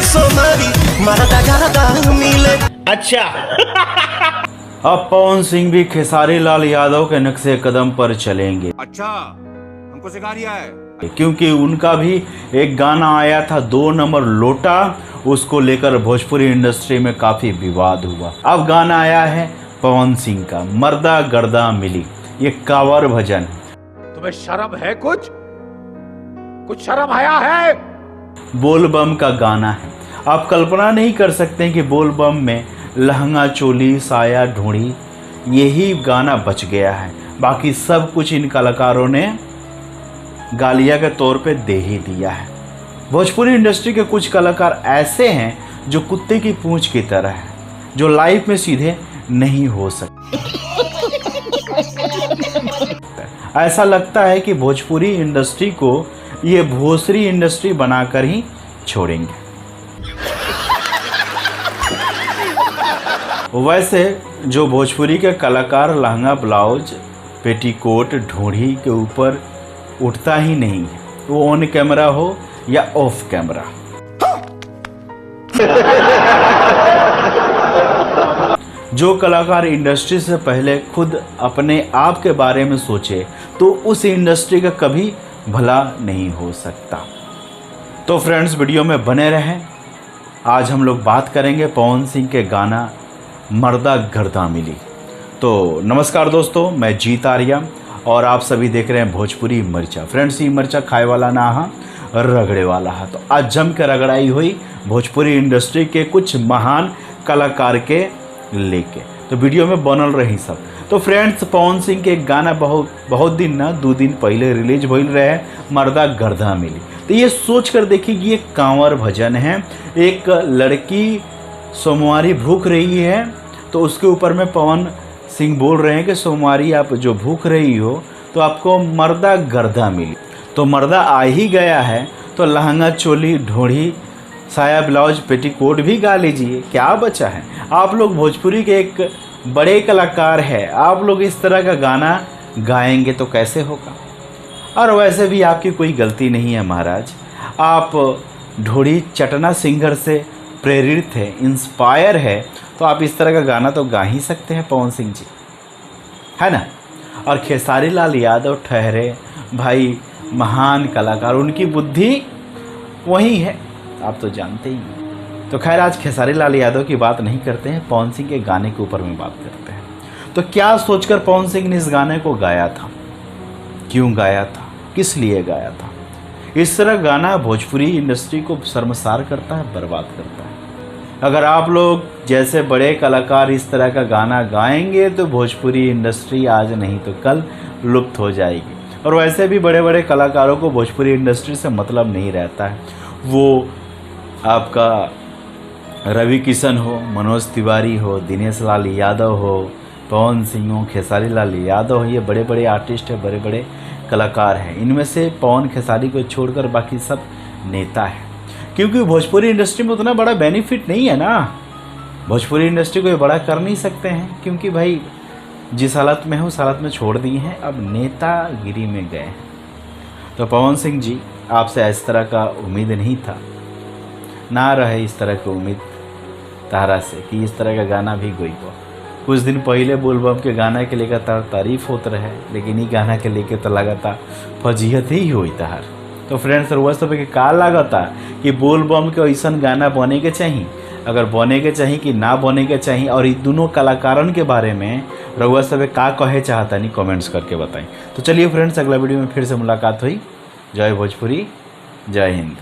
सोमारी मरदा गरदा मिले। अच्छा। अब पवन सिंह भी खेसारी लाल यादव के नक्शे कदम पर चलेंगे। अच्छा, हमको सिखा रिया है। क्योंकि उनका भी एक गाना आया था 2 नंबर लोटा, उसको लेकर भोजपुरी इंडस्ट्री में काफी विवाद हुआ। अब गाना आया है पवन सिंह का मर्दा गर्दा मिली, ये कांवर भजन। तुम्हें शर्म है? कुछ शर्म आया है? बोलबम का गाना है। आप कल्पना नहीं कर सकते कि बोलबम में लहंगा चोली साया ढूंढी यही गाना बच गया है, बाकी सब कुछ इन कलाकारों ने गालिया के तौर पे दे ही दिया है। भोजपुरी इंडस्ट्री के कुछ कलाकार ऐसे हैं जो कुत्ते की पूंछ की तरह है, जो लाइफ में सीधे नहीं हो सकते। ऐसा लगता है कि भोजपुरी इंडस्ट्री को ये भोसरी इंडस्ट्री बनाकर ही छोड़ेंगे। वैसे जो भोजपुरी के कलाकार लहंगा ब्लाउज पेटीकोट ढूंढी के ऊपर उठता ही नहीं है, वो ऑन कैमरा हो या ऑफ कैमरा। जो कलाकार इंडस्ट्री से पहले खुद अपने आप के बारे में सोचे तो उस इंडस्ट्री का कभी भला नहीं हो सकता। तो फ्रेंड्स, वीडियो में बने रहें। आज हम लोग बात करेंगे पवन सिंह के गाना मर्दा गर्दा मिली। तो नमस्कार दोस्तों, मैं जीत आर्या और आप सभी देख रहे हैं भोजपुरी मर्चा। फ्रेंड्स, ये मर्चा खाए वाला ना हा, रगड़े वाला है। तो आज जम के रगड़ाई हुई भोजपुरी इंडस्ट्री के कुछ महान कलाकार के लेके, तो वीडियो में बनल रही सब। तो फ्रेंड्स, पवन सिंह के गाना बहुत दिन ना 2 दिन पहले रिलीज भइल रहे, मर्दा गर्दा मिली। तो ये सोच कर देखिए कि ये कांवर भजन है। एक लड़की सोमवारी भूख रही है तो उसके ऊपर में पवन सिंह बोल रहे हैं कि सोमवारी आप जो भूख रही हो तो आपको मर्दा गर्दा मिली। तो मर्दा आ ही गया है तो लहंगा चोली ढोढ़ी साया ब्लाउज पेटीकोट भी गा लीजिए, क्या बचा है। आप लोग भोजपुरी के एक बड़े कलाकार हैं, आप लोग इस तरह का गाना गाएंगे तो कैसे होगा। और वैसे भी आपकी कोई गलती नहीं है महाराज, आप ढोढ़ी चटना सिंगर से प्रेरित है, इंस्पायर है, तो आप इस तरह का गाना तो गा ही सकते हैं पवन सिंह जी, है ना। और खेसारी लाल यादव ठहरे भाई महान कलाकार, उनकी बुद्धि वही है, आप तो जानते ही हैं। तो खैर, आज खेसारी लाल यादव की बात नहीं करते हैं, पवन सिंह के गाने के ऊपर में बात करते हैं। तो क्या सोचकर पवन सिंह ने इस गाने को गाया था, क्यों गाया था, किस लिए गाया था। इस तरह गाना भोजपुरी इंडस्ट्री को शर्मसार करता है, बर्बाद करता है। अगर आप लोग जैसे बड़े कलाकार इस तरह का गाना गाएंगे तो भोजपुरी इंडस्ट्री आज नहीं तो कल लुप्त हो जाएगी। और वैसे भी बड़े बड़े कलाकारों को भोजपुरी इंडस्ट्री से मतलब नहीं रहता है। वो आपका रवि किशन हो, मनोज तिवारी हो, दिनेश लाल यादव हो, पवन सिंह हो, खेसारी लाल यादव हो, ये बड़े बड़े आर्टिस्ट हैं, बड़े बड़े कलाकार हैं। इनमें से पवन खेसारी को छोड़कर बाकी सब नेता है, क्योंकि भोजपुरी इंडस्ट्री में उतना बड़ा बेनिफिट नहीं है ना। भोजपुरी इंडस्ट्री को ये बड़ा कर नहीं सकते हैं, क्योंकि भाई जिस हालत में है उस हालत में छोड़ दिए हैं, अब नेतागिरी में गए हैं। तो पवन सिंह जी, आपसे इस तरह का उम्मीद नहीं था, ना रहे इस तरह की उम्मीद तारा से कि इस तरह का गाना भी कोई को। कुछ दिन पहले बोलबम के गाना के लेकर तारीफ होते रहे, लेकिन ये गाना के लेके तो लगातार फजीहत ही हुई तार। तो फ्रेंड्स, रउआ सब के का लागता कि बोलबम के ऐसा गाना बने के चाहिए, अगर बने के चाहिए कि ना बने के चाहिए, और ये दोनों कलाकारन के बारे में रउआ सब का कहे चाहता नहीं, कमेंट्स करके बताएं। तो चलिए फ्रेंड्स, अगला वीडियो में फिर से मुलाकात हुई। जय भोजपुरी, जय हिंद।